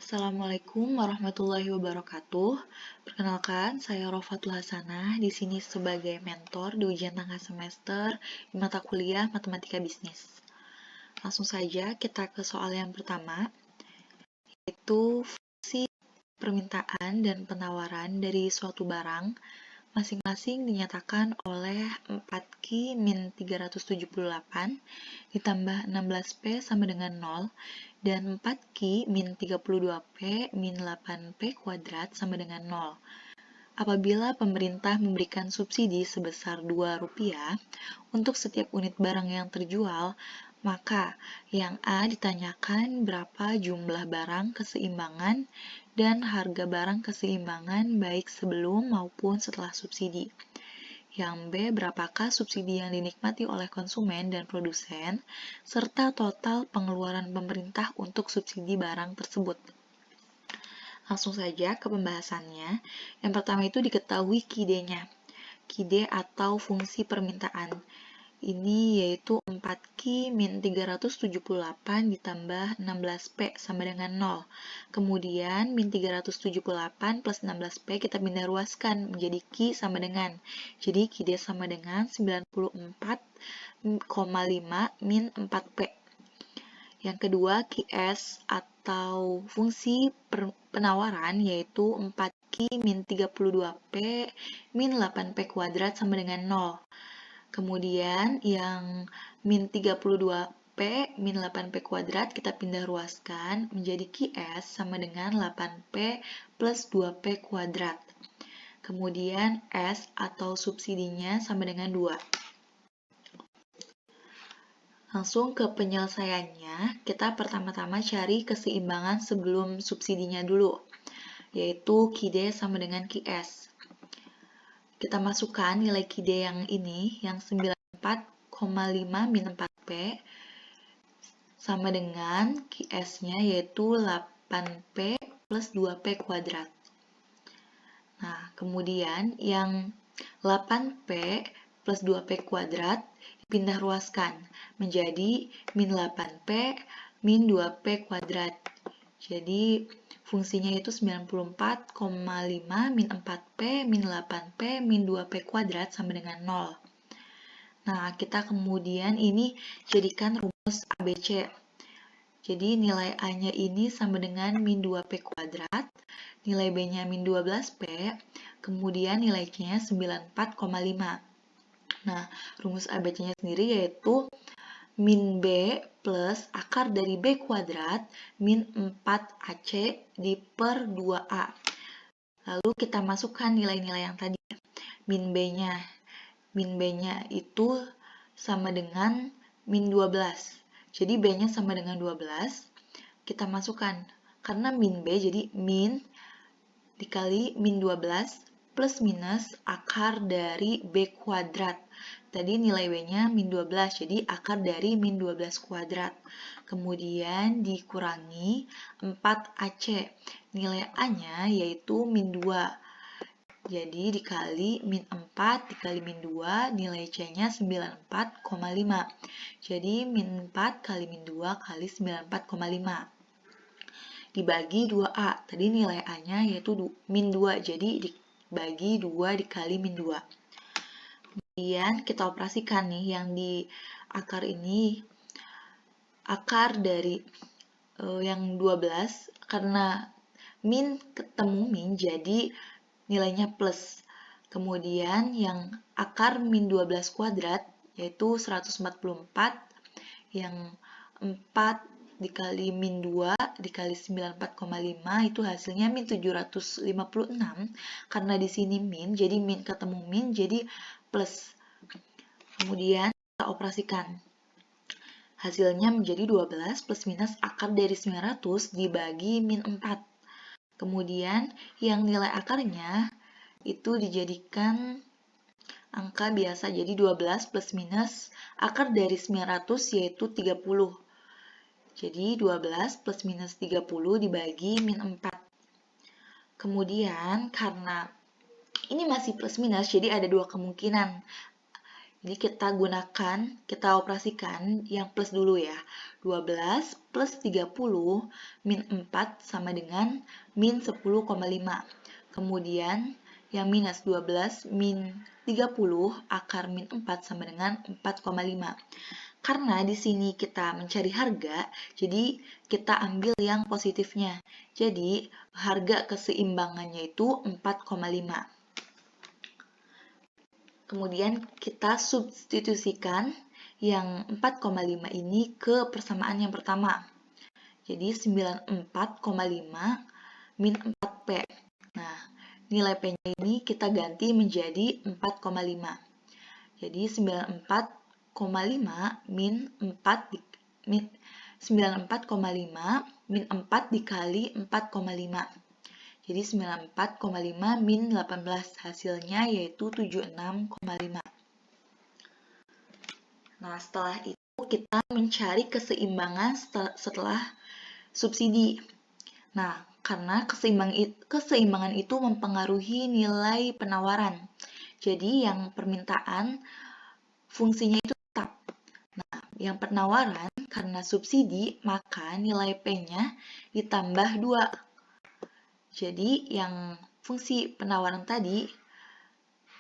Assalamualaikum warahmatullahi wabarakatuh. Perkenalkan, saya Rofatul Hasanah di sini sebagai mentor di ujian tengah semester di mata kuliah Matematika Bisnis. Langsung saja kita ke soal yang pertama, yaitu fungsi permintaan dan penawaran dari suatu barang masing-masing dinyatakan oleh 4Q min 378 ditambah 16P sama dengan 0 dan 4Q min 32P min 8P kuadrat sama dengan 0. Apabila pemerintah memberikan subsidi sebesar Rp2 untuk setiap unit barang yang terjual, maka yang A ditanyakan berapa jumlah barang keseimbangan dan harga barang keseimbangan baik sebelum maupun setelah subsidi. Yang B, berapakah subsidi yang dinikmati oleh konsumen dan produsen, serta total pengeluaran pemerintah untuk subsidi barang tersebut. Langsung saja ke pembahasannya. Yang pertama itu diketahui KID-nya. KID atau fungsi permintaan. Ini yaitu 4Q min 378 ditambah 16P sama dengan 0. Kemudian min 378 plus 16P kita pindah ruaskan menjadi Q sama dengan. Jadi KID sama dengan 94,5 min 4P. Yang kedua QS atau fungsi penawaran yaitu 4Q min 32P min 8P kuadrat sama dengan 0. Kemudian yang min 32P min 8P kuadrat kita pindah ruaskan menjadi QS sama dengan 8P plus 2P kuadrat. Kemudian S atau subsidinya sama dengan 2. Langsung ke penyelesaiannya, kita pertama-tama cari keseimbangan sebelum subsidinya dulu, yaitu QD sama dengan QS. Kita masukkan nilai QD yang ini, yang 94,5 min 4P, sama dengan QS-nya yaitu 8P plus 2P kuadrat. Nah, kemudian yang 8P plus 2P kuadrat pindah ruaskan menjadi min 8P min 2P kuadrat. Jadi fungsinya itu 94,5 min 4P min 8P min 2P kuadrat sama dengan 0. Nah, kita kemudian ini jadikan rumus ABC. Jadi nilai A-nya ini sama dengan min 2P kuadrat, nilai B-nya min 12P, kemudian nilai C-nya 94,5. Nah, rumus ABC-nya sendiri yaitu min B plus akar dari B kuadrat min 4AC di per 2A. Lalu kita masukkan nilai-nilai yang tadi. Min B-nya itu sama dengan min 12. Jadi B-nya sama dengan 12. Kita masukkan. Karena min B jadi min dikali min 12 plus minus akar dari B kuadrat. Tadi nilai B-nya min 12, jadi akar dari min 12 kuadrat. Kemudian dikurangi 4AC. Nilai A-nya yaitu min 2. Jadi dikali min 4 dikali min 2, nilai C-nya 94,5. Jadi min 4 kali min 2 kali 94,5. Dibagi 2A. Tadi nilai A-nya yaitu min 2, jadi dibagi 2 dikali min 2. Kemudian kita operasikan nih yang di akar ini, akar dari yang 12, karena min ketemu min, jadi nilainya plus. Kemudian yang akar min 12 kuadrat, yaitu 144, yang 4 dikali min 2 dikali 94,5 itu hasilnya min 756. Karena di sini min, jadi min ketemu min, jadi plus. Kemudian kita operasikan. Hasilnya menjadi 12 plus minus akar dari 900 dibagi min 4. Kemudian yang nilai akarnya itu dijadikan angka biasa, jadi 12 plus minus akar dari 900 yaitu 30. Jadi 12 plus minus 30 dibagi min 4. Kemudian karena ini masih plus minus, jadi ada dua kemungkinan. Jadi kita operasikan yang plus dulu ya. 12 plus 30 min 4 sama dengan min 10,5. Kemudian yang minus 12 min 30 akar min 4 sama dengan 4,5. Karena di sini kita mencari harga, jadi kita ambil yang positifnya. Jadi harga keseimbangannya itu 4,5. Kemudian kita substitusikan yang 4,5 ini ke persamaan yang pertama. Jadi 94,5 min 4P. Nah, nilai P-nya ini kita ganti menjadi 4,5. Jadi 94,5 min 94,5 min 4 dikali 4,5. Jadi 94,5 min 18 hasilnya yaitu 76,5. Nah, setelah itu kita mencari keseimbangan setelah subsidi. Nah, karena keseimbangan itu mempengaruhi nilai penawaran. Jadi yang permintaan fungsinya itu tetap. Nah, yang penawaran karena subsidi maka nilai P-nya ditambah 2. Jadi yang fungsi penawaran tadi,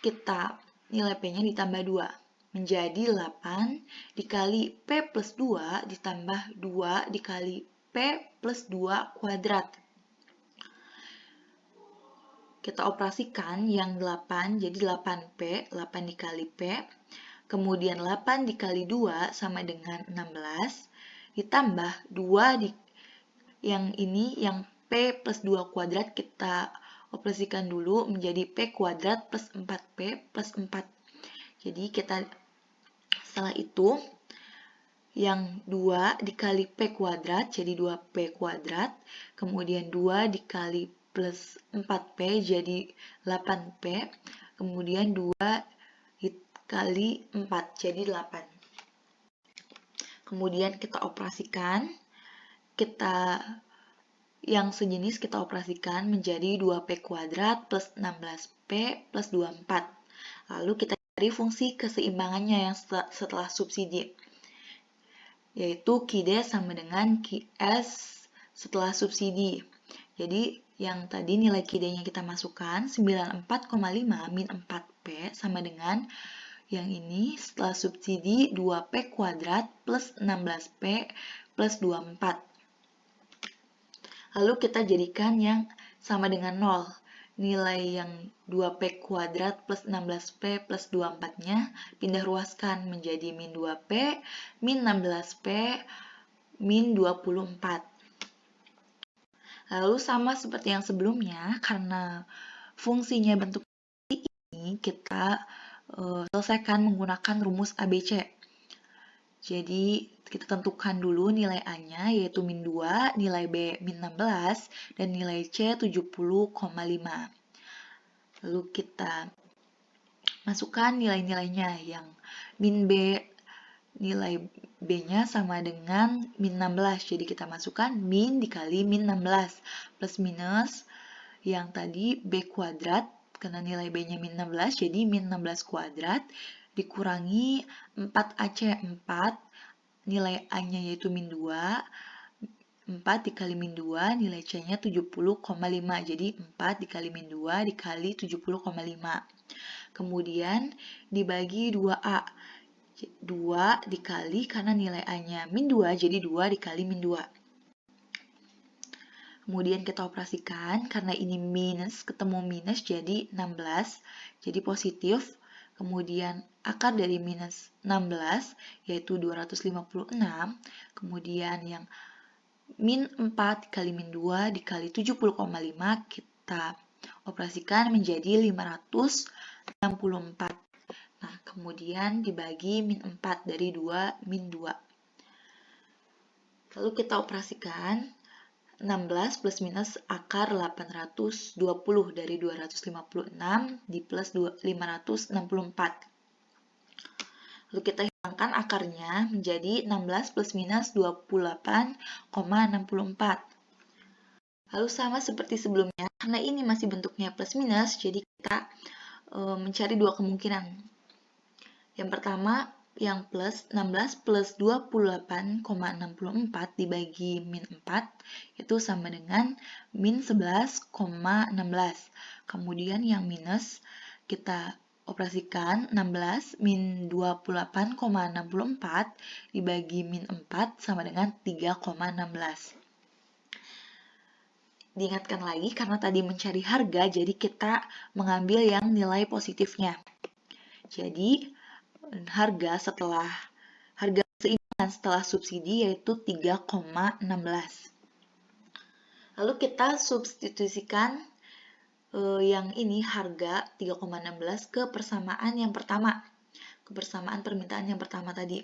kita nilai P-nya ditambah 2. Menjadi 8 dikali P plus 2 ditambah 2 dikali P plus 2 kuadrat. Kita operasikan yang 8, jadi 8P, 8 dikali P. Kemudian 8 dikali 2 sama dengan 16. Ditambah 2 yang ini, yang P plus 2 kuadrat kita operasikan dulu menjadi P kuadrat plus 4P plus 4. Jadi setelah itu yang 2 dikali P kuadrat jadi 2P kuadrat. Kemudian 2 dikali plus 4P jadi 8P. Kemudian 2 dikali 4 jadi 8. Kemudian kita operasikan. Yang sejenis kita operasikan menjadi 2P kuadrat plus 16P plus 24. Lalu kita cari fungsi keseimbangannya yang setelah subsidi, yaitu QD sama dengan QS setelah subsidi. Jadi yang tadi nilai QD-nya kita masukkan 94,5 min 4P sama dengan yang ini setelah subsidi 2P kuadrat plus 16P plus 24. Lalu kita jadikan yang sama dengan 0. Nilai yang 2P kuadrat plus 16P plus 24-nya pindah ruaskan menjadi min 2P, min 16P, min 24. Lalu sama seperti yang sebelumnya, karena fungsinya bentuk ini, kita selesaikan menggunakan rumus ABC. Jadi kita tentukan dulu nilai A-nya yaitu min 2, nilai B min 16, dan nilai C 70,5. Lalu kita masukkan nilai-nilainya yang min B, nilai B-nya sama dengan min 16. Jadi kita masukkan min dikali min 16 plus minus yang tadi B kuadrat karena nilai B-nya min 16 jadi min 16 kuadrat dikurangi 4AC 4, nilai A-nya yaitu min 2, 4 dikali min 2, nilai C-nya 70,5, jadi 4 dikali min 2 dikali 70,5. Kemudian dibagi 2A, 2 dikali karena nilai A-nya min 2, jadi 2 dikali min 2. Kemudian kita operasikan, karena ini minus ketemu minus jadi 16, jadi positif. Kemudian akar dari minus 16 yaitu 256. Kemudian yang min 4 dikali min 2 dikali 70,5 kita operasikan menjadi 564. Nah, kemudian dibagi min 4 dari 2 min 2. Lalu kita operasikan 16 plus minus akar 820 dari 256 di plus 564. Lalu kita hilangkan akarnya menjadi 16 plus minus 28,64. Lalu sama seperti sebelumnya, karena ini masih bentuknya plus minus, jadi kita mencari dua kemungkinan. Yang pertama, yang plus 16 plus 28,64 dibagi min 4 itu sama dengan min 11,16. Kemudian yang minus kita operasikan 16 min 28,64 dibagi min 4 sama dengan 3,16. Diingatkan lagi karena tadi mencari harga, jadi kita mengambil yang nilai positifnya. Jadi harga keseimbangan setelah subsidi yaitu 3,16. Lalu kita substitusikan yang ini harga 3,16 ke persamaan yang pertama, ke persamaan permintaan yang pertama tadi,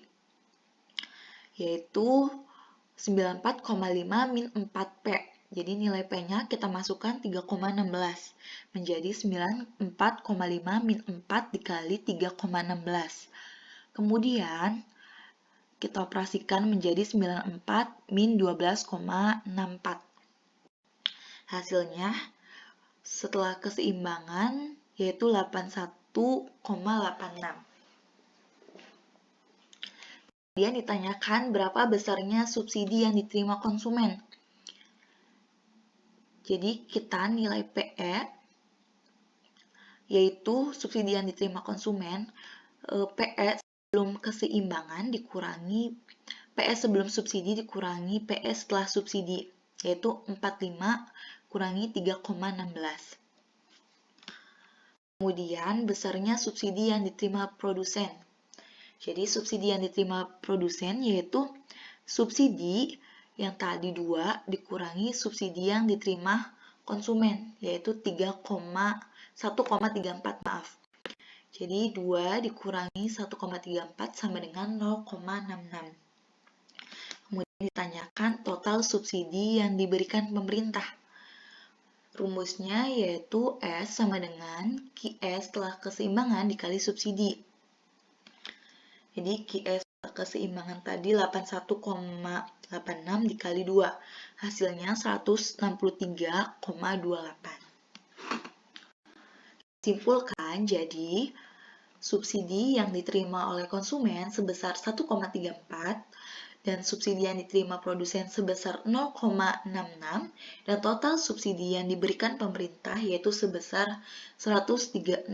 yaitu 94,5 min 4P. Jadi nilai P-nya kita masukkan 3,16 menjadi 94,5 min 4 dikali 3,16. Kemudian kita operasikan menjadi 94 min 12,64. Hasilnya setelah keseimbangan yaitu 81,86. Kemudian ditanyakan berapa besarnya subsidi yang diterima konsumen. Jadi kita nilai PE yaitu subsidi yang diterima konsumen, PE sebelum keseimbangan dikurangi PE sebelum subsidi dikurangi PE setelah subsidi, yaitu 45 kurangi 3,16. Kemudian besarnya subsidi yang diterima produsen. Jadi subsidi yang diterima produsen yaitu subsidi yang tadi 2 dikurangi subsidi yang diterima konsumen, yaitu 1,34 maaf. Jadi 2 dikurangi 1,34 sama dengan 0,66. Kemudian ditanyakan total subsidi yang diberikan pemerintah. Rumusnya yaitu S sama dengan QS setelah keseimbangan dikali subsidi. Jadi QS setelah keseimbangan tadi 81,86 dikali 2. Hasilnya 163,28. Simpulkan, jadi subsidi yang diterima oleh konsumen sebesar 1,34 dan subsidi yang diterima produsen sebesar 0,66 dan total subsidi yang diberikan pemerintah yaitu sebesar 163,28.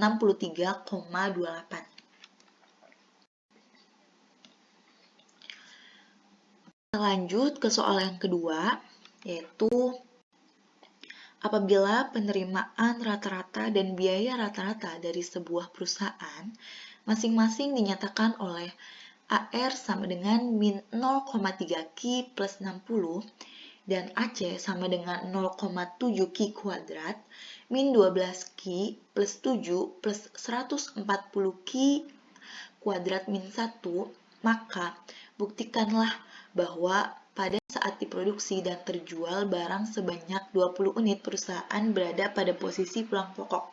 Lanjut ke soal yang kedua, yaitu apabila penerimaan rata-rata dan biaya rata-rata dari sebuah perusahaan masing-masing dinyatakan oleh AR sama dengan min 0,3 Q plus 60 dan AC sama dengan 0,7 Q kuadrat min 12 Q plus 7 plus 140 Q kuadrat min 1, maka buktikanlah bahwa pada saat diproduksi dan terjual barang sebanyak 20 unit perusahaan berada pada posisi pulang pokok.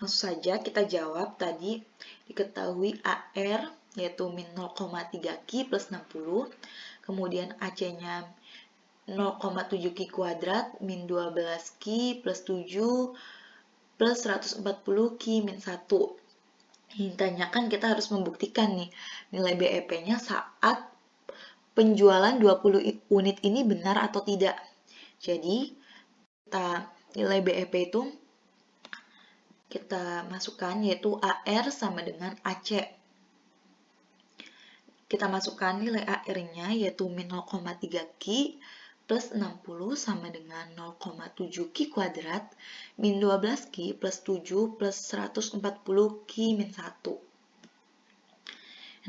Langsung saja kita jawab tadi diketahui AR yaitu min 0,3 Q plus 60, kemudian AC-nya 0,7 Q kuadrat min 12 Q plus 7 plus 140 Q min 1. Ditanyakan kita harus membuktikan nih nilai BEP-nya saat penjualan 20 unit ini benar atau tidak. Jadi nilai BEP itu kita masukkan yaitu AR sama dengan AC. Kita masukkan nilai AR-nya yaitu min 0,3 Q plus 60 sama dengan 0,7 Q kuadrat min 12 Q plus 7 plus 140 Q min 1.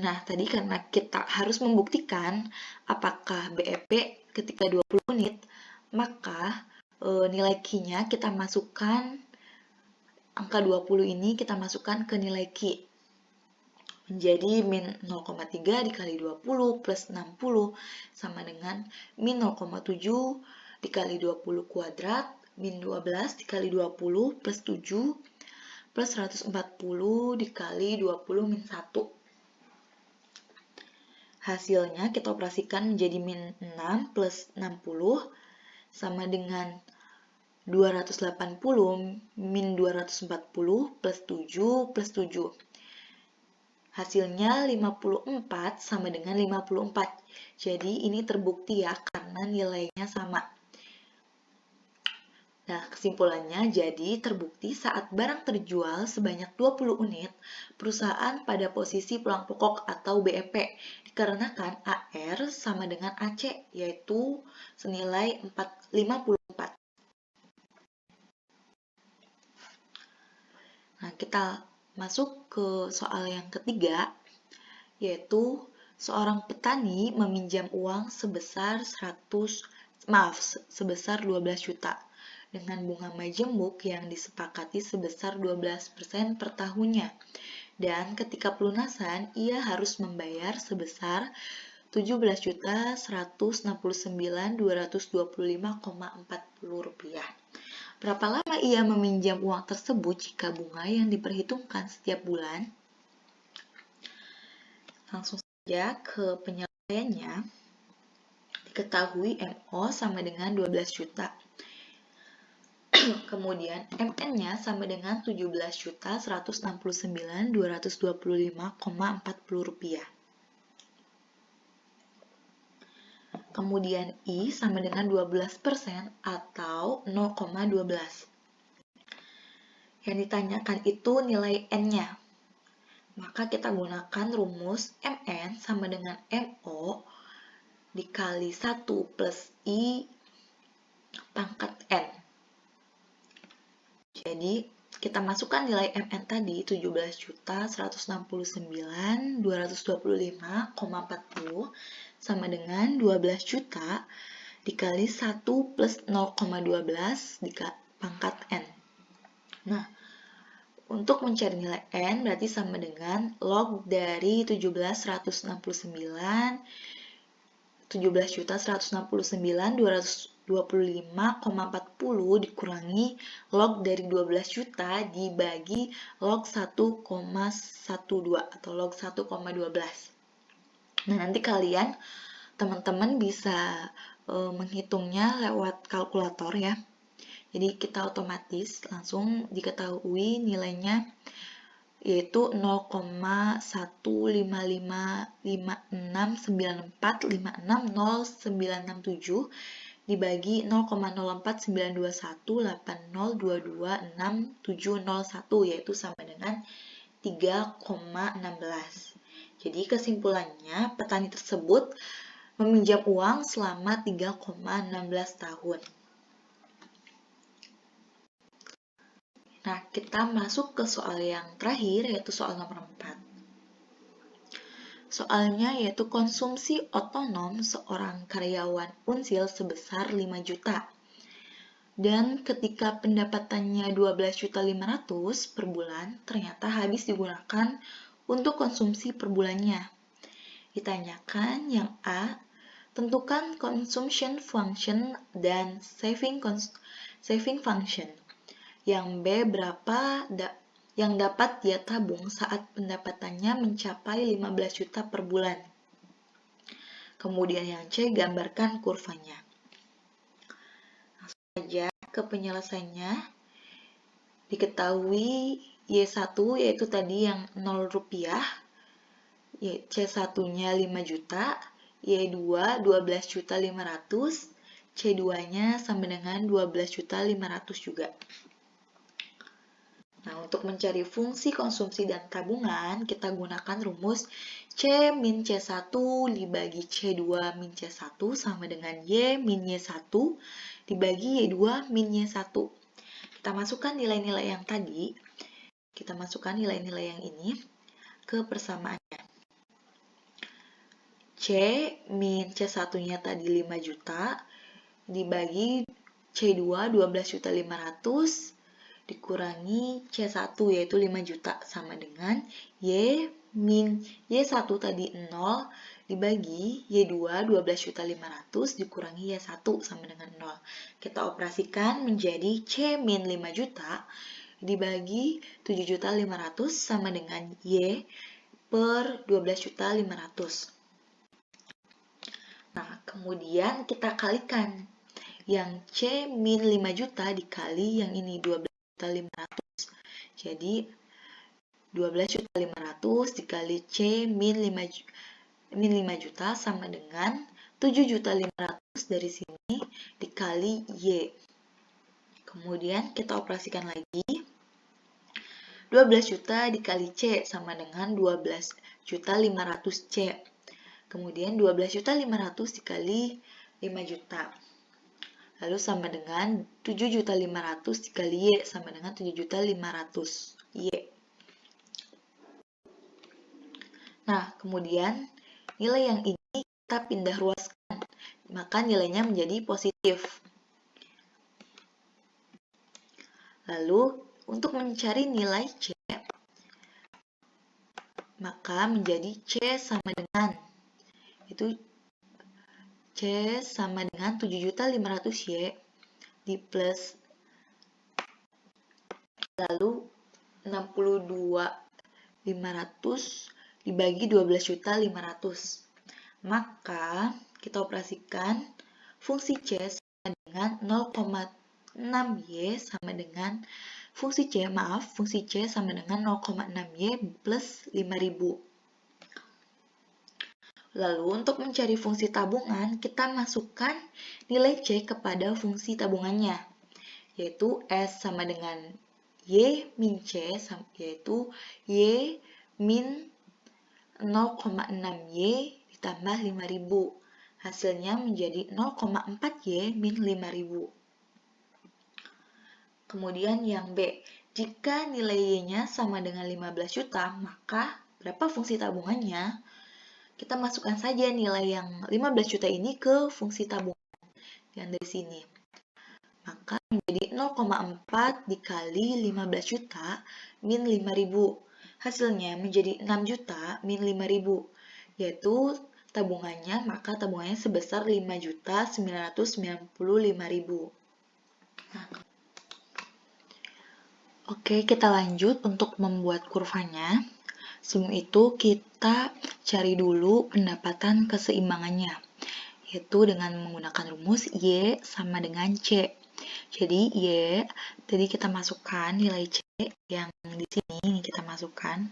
Nah, tadi karena kita harus membuktikan apakah BEP ketika 20 unit, maka nilai Q-nya kita masukkan, angka 20 ini kita masukkan ke nilai Q. Menjadi min 0,3 dikali 20 plus 60 sama dengan min 0,7 dikali 20 kuadrat min 12 dikali 20 plus 7 plus 140 dikali 20 min 1. Hasilnya kita operasikan menjadi min 6 plus 60 sama dengan 280 min 240 plus 7 plus 7. Hasilnya 54 sama dengan 54. Jadi ini terbukti ya karena nilainya sama. Nah, kesimpulannya jadi terbukti saat barang terjual sebanyak 20 unit, perusahaan pada posisi pulang pokok atau BEP dikarenakan AR sama dengan AC, yaitu senilai 54. Nah, kita masuk ke soal yang ketiga, yaitu seorang petani meminjam uang sebesar 12 juta dengan bunga majemuk yang disepakati sebesar 12% per tahunnya. Dan ketika pelunasan, ia harus membayar sebesar 17.169.225,40 rupiah. Berapa lama ia meminjam uang tersebut jika bunga yang diperhitungkan setiap bulan? Langsung saja ke penyelesaiannya. Diketahui MO sama dengan 12 juta. Kemudian MN-nya sama dengan 17.169.225,40 rupiah. Kemudian I sama dengan 12% atau 0,12. Yang ditanyakan itu nilai N-nya. Maka kita gunakan rumus MN sama dengan MO dikali 1 plus I pangkat N. Jadi, kita masukkan nilai MN tadi 17.169.225,40 sama dengan 12 juta dikali 1 plus 0,12 pangkat N. Nah, untuk mencari nilai N berarti sama dengan log dari 17.169.225,40 dikurangi log dari 12 juta dibagi log 1,12 atau log 1,12. Nah, nanti kalian teman-teman bisa menghitungnya lewat kalkulator ya. Jadi kita otomatis langsung diketahui nilainya yaitu 0,1555694560967 dibagi 0,0492180226701 yaitu sama dengan 3,16. Jadi kesimpulannya petani tersebut meminjam uang selama 3,16 tahun. Nah, kita masuk ke soal yang terakhir, yaitu soal nomor 4. Soalnya yaitu konsumsi otonom seorang karyawan Unsil sebesar 5 juta. Dan ketika pendapatannya 12.500.000 per bulan, ternyata habis digunakan untuk konsumsi per bulannya. Ditanyakan yang A, tentukan consumption function dan saving function. Yang B, berapa yang dapat dia tabung saat pendapatannya mencapai 15 juta per bulan. Kemudian yang C, gambarkan kurvanya. Langsung saja ke penyelesaiannya. Diketahui Y1 yaitu tadi yang 0 rupiah, C1-nya 5 juta, Y2 12.500.000, C2-nya sama dengan 12.500.000 juga. Nah, untuk mencari fungsi konsumsi dan tabungan, kita gunakan rumus C min C1 dibagi C2 min C1 sama dengan Y min Y1 dibagi Y2 min Y1. Kita masukkan nilai-nilai yang tadi, kita masukkan nilai-nilai yang ini ke persamaannya. C min C1-nya tadi 5 juta dibagi C2 12.500.000 dikurangi C1 yaitu 5 juta sama dengan Y min Y1 tadi 0 dibagi Y2 12.500.000 dikurangi Y1 sama dengan 0. Kita operasikan menjadi C min 5 juta dibagi 7.500.000 sama dengan Y per 12.500.000. Nah, kemudian kita kalikan yang C min 5 juta dikali yang ini 12.500. Jadi 12.500.000 dikali C min 5 juta sama dengan 7.500.000 dari sini dikali Y. Kemudian kita operasikan lagi. 12 juta dikali C sama dengan 12.500.000 C. Kemudian 12.500.000 dikali 5 juta. Lalu sama dengan 7.500.000 dikali Y sama dengan 7.500.000 Y. Nah, kemudian nilai yang ini kita pindah ruaskan, maka nilainya menjadi positif. Lalu, untuk mencari nilai C, maka menjadi C sama dengan, itu C sama dengan 7.500.000 Y di plus, lalu 62.500 dibagi 12.500. Maka kita operasikan fungsi C sama dengan 0,6Y sama dengan fungsi C sama dengan 0,6Y plus 5.000. Lalu untuk mencari fungsi tabungan, kita masukkan nilai C kepada fungsi tabungannya, yaitu S sama dengan Y min C, yaitu Y min 0,6Y ditambah 5.000. Hasilnya menjadi 0,4Y min 5.000. Kemudian yang B, jika nilai Y-nya sama dengan 15 juta, maka berapa fungsi tabungannya? Kita masukkan saja nilai yang 15 juta ini ke fungsi tabungan yang dari sini. Maka menjadi 0,4 dikali 15 juta min 5.000. Hasilnya menjadi 6 juta min 5.000, yaitu tabungannya, maka tabungannya sebesar 5.995.000. Nah, oke, kita lanjut untuk membuat kurvanya. Sebelum itu, kita cari dulu pendapatan keseimbangannya, yaitu dengan menggunakan rumus Y sama dengan C. Jadi, Y, tadi kita masukkan nilai C yang di sini, kita masukkan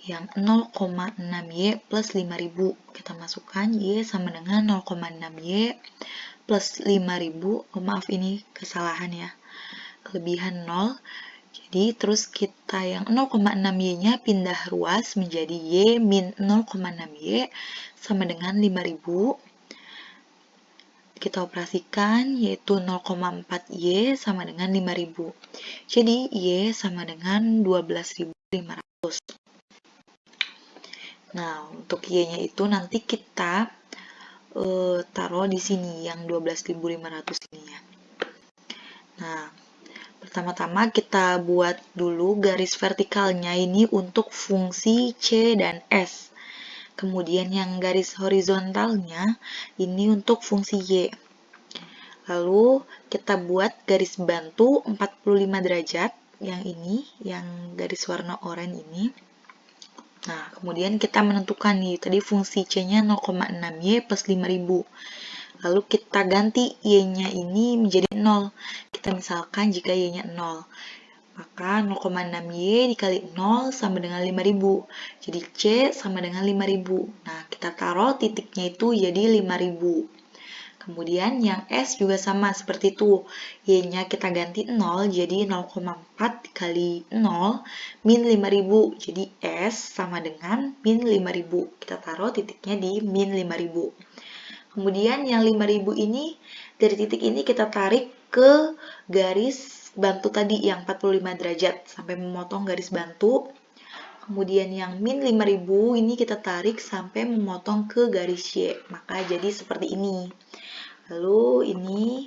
yang 0,6Y plus 5.000. Kita masukkan Y sama dengan 0,6Y plus 5.000. Oh, maaf, ini kesalahan ya. Kelebihan 0. Jadi, terus kita yang 0,6Y-nya pindah ruas menjadi Y min 0,6Y sama dengan 5.000. Kita operasikan, yaitu 0,4Y sama dengan 5.000. Jadi, Y sama dengan 12.500. Nah, untuk Y-nya itu nanti kita taruh di sini, yang 12.500 ini ya. Nah, pertama-tama kita buat dulu garis vertikalnya ini untuk fungsi C dan S. Kemudian yang garis horizontalnya ini untuk fungsi Y. Lalu kita buat garis bantu 45 derajat yang ini, yang garis warna oranye ini. Nah, kemudian kita menentukan nih, tadi fungsi C-nya 0,6Y plus 5.000. Lalu kita ganti Y-nya ini menjadi 0. Kita misalkan jika Y-nya 0. Maka 0,6Y dikali 0 sama dengan 5.000. Jadi C sama dengan 5.000. Nah, kita taruh titiknya itu jadi 5.000. Kemudian yang S juga sama seperti itu. Y-nya kita ganti 0 jadi 0,4 dikali 0 min 5.000. Jadi S sama dengan min 5.000. Kita taruh titiknya di min 5.000. Kemudian yang 5.000 ini, dari titik ini kita tarik ke garis bantu tadi yang 45 derajat sampai memotong garis bantu. Kemudian yang min 5.000 ini kita tarik sampai memotong ke garis Y. Maka jadi seperti ini. Lalu ini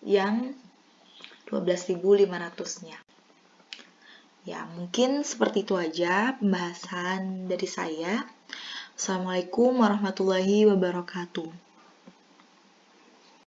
yang 12.500-nya. Ya, mungkin seperti itu aja pembahasan dari saya. Assalamualaikum warahmatullahi wabarakatuh.